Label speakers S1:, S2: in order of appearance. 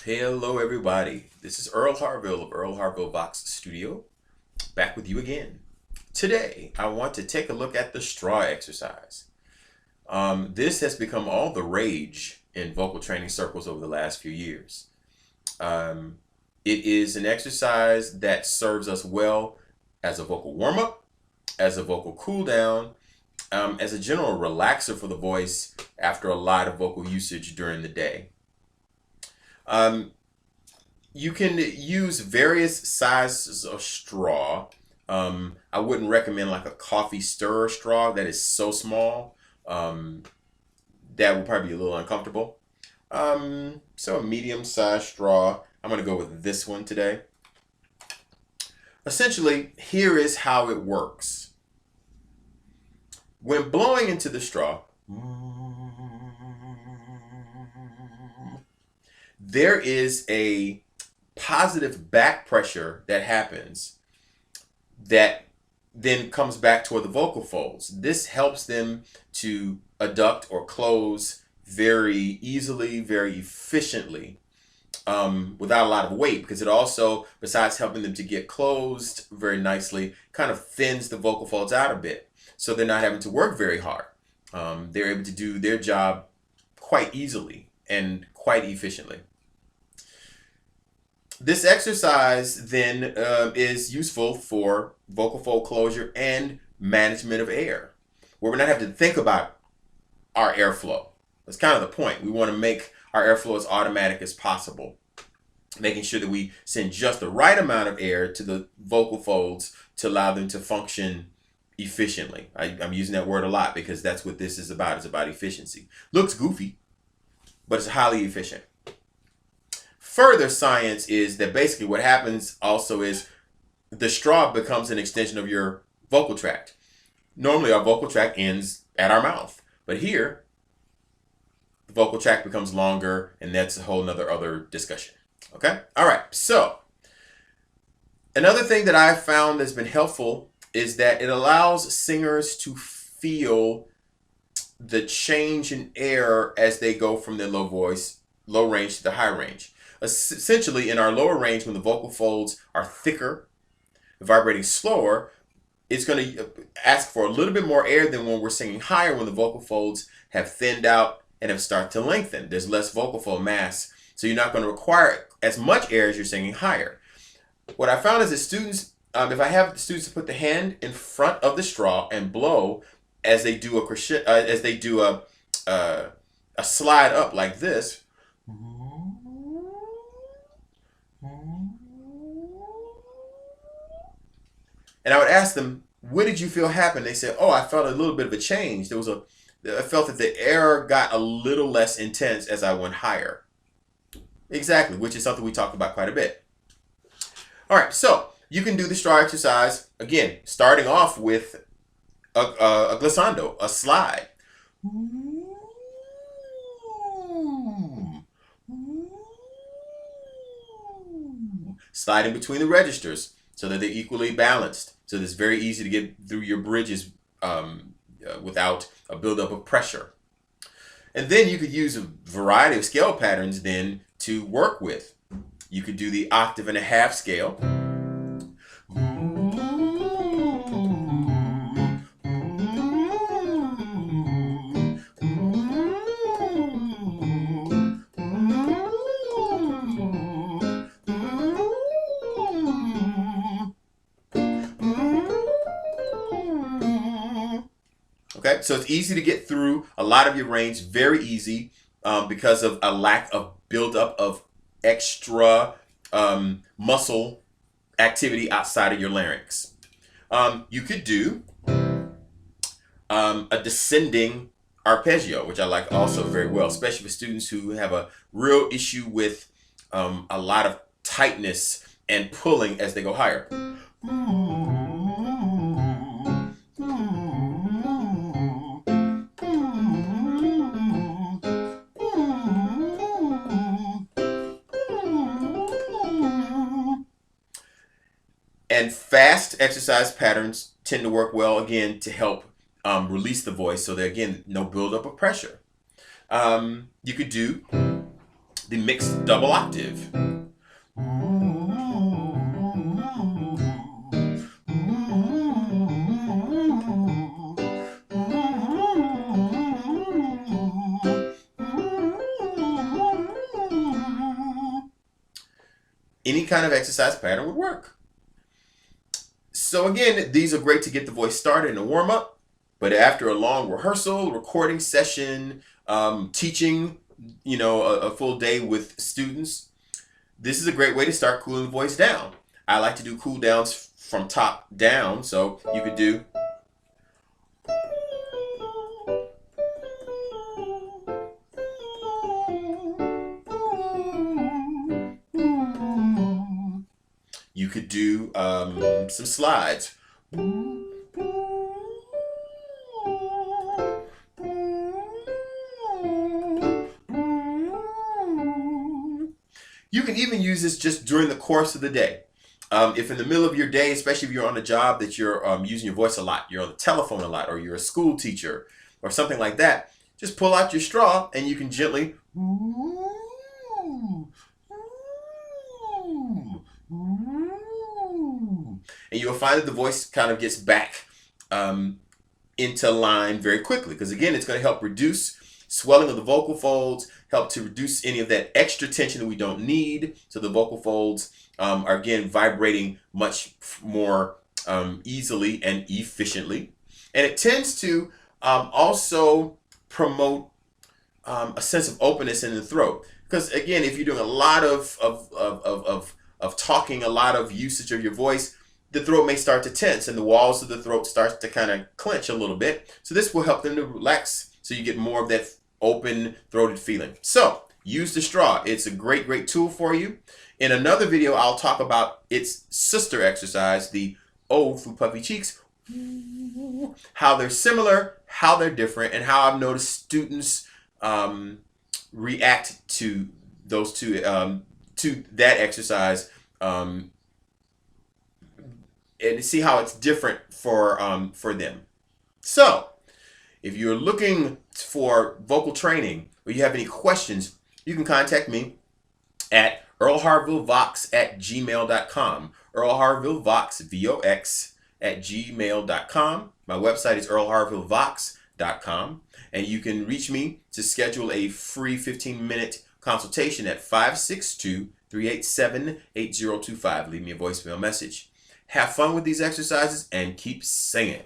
S1: Hello, everybody. This is Earl Harville of Earl Harville Vox Studio, back with you again. Today, I want to take a look at the straw exercise. This has become all the rage in vocal training circles over the last few years. Um, it is an exercise that serves us well as a vocal warm up, as a vocal cool down, as a general relaxer for the voice after a lot of vocal usage during the day. Um, You can use various sizes of straw. I wouldn't recommend like a coffee stirrer straw that is so small. Um, that would probably be a little uncomfortable. So a medium sized straw. I'm going to go with this one today. Essentially, here is how it works. When blowing into the straw, there is a positive back pressure that happens that then comes back toward the vocal folds. This helps them to adduct or close very easily, very efficiently, without a lot of weight, because it also, besides helping them to get closed very nicely, kind of thins the vocal folds out a bit. So they're not having to work very hard. They're able to do their job quite easily and quite efficiently. This exercise then is useful for vocal fold closure and management of air, where we're not having to think about our airflow. That's kind of the point. We want to make our airflow as automatic as possible, making sure that we send just the right amount of air to the vocal folds to allow them to function efficiently. I'm using that word a lot because that's what this is about. It's about efficiency. Looks goofy, but it's highly efficient. Further science is that basically what happens also is the straw becomes an extension of your vocal tract. Normally our vocal tract ends at our mouth, but here the vocal tract becomes longer, and that's a whole nother other discussion. Okay? All right. So another thing that I've found that's been helpful is that it allows singers to feel the change in air as they go from their low range to the high range. Essentially, in our lower range, when the vocal folds are thicker, vibrating slower, it's going to ask for a little bit more air than when we're singing higher, when the vocal folds have thinned out and have started to lengthen. There's less vocal fold mass, so you're not going to require as much air as you're singing higher. What I found is that students, if I have students put the hand in front of the straw and blow as they do a slide up like this, and I would ask them, what did you feel happen? They said, oh, I felt a little bit of a change. I felt that the air got a little less intense as I went higher. Exactly, which is something we talked about quite a bit. All right, so you can do the straw exercise, again, starting off with a glissando, a slide. Sliding between the registers so that they're equally balanced. So that it's very easy to get through your bridges without a buildup of pressure. And then you could use a variety of scale patterns then to work with. You could do the octave and a half scale. Okay, so it's easy to get through a lot of your range, very easy, because of a lack of buildup of extra muscle activity outside of your larynx. You could do a descending arpeggio, which I like also very well, especially for students who have a real issue with a lot of tightness and pulling as they go higher. And fast exercise patterns tend to work well, again, to help release the voice so that, again, no buildup of pressure. You could do the mixed double octave. Any kind of exercise pattern would work. So again, these are great to get the voice started in a warm-up, but after a long rehearsal, recording session, teaching, a full day with students, this is a great way to start cooling the voice down. I like to do cool downs from top down, so you could do some slides. You can even use this just during the course of the day. If in the middle of your day, especially if you're on a job that you're using your voice a lot, you're on the telephone a lot, or you're a school teacher or something like that, just pull out your straw and you can gently and you'll find that the voice kind of gets back into line very quickly, because again, it's going to help reduce swelling of the vocal folds, help to reduce any of that extra tension that we don't need, so the vocal folds are again vibrating much more easily and efficiently. And it tends to also promote a sense of openness in the throat, because again, if you're doing a lot of talking, a lot of usage of your voice, the throat may start to tense and the walls of the throat start to kind of clench a little bit. So this will help them to relax, so you get more of that open throated feeling. So use the straw. It's a great tool for you. In another video, I'll talk about its sister exercise, the O through puffy cheeks, how they're similar, how they're different, and how I've noticed students react to those two, to that exercise, and see how it's different for them. So if you're looking for vocal training or you have any questions, you can contact me at earlharvillevox@gmail.com. earlharvillevox, VOX, @gmail.com. My website is earlharvillevox.com. And you can reach me to schedule a free 15-minute consultation at 562-387-8025. Leave me a voicemail message. Have fun with these exercises and keep singing.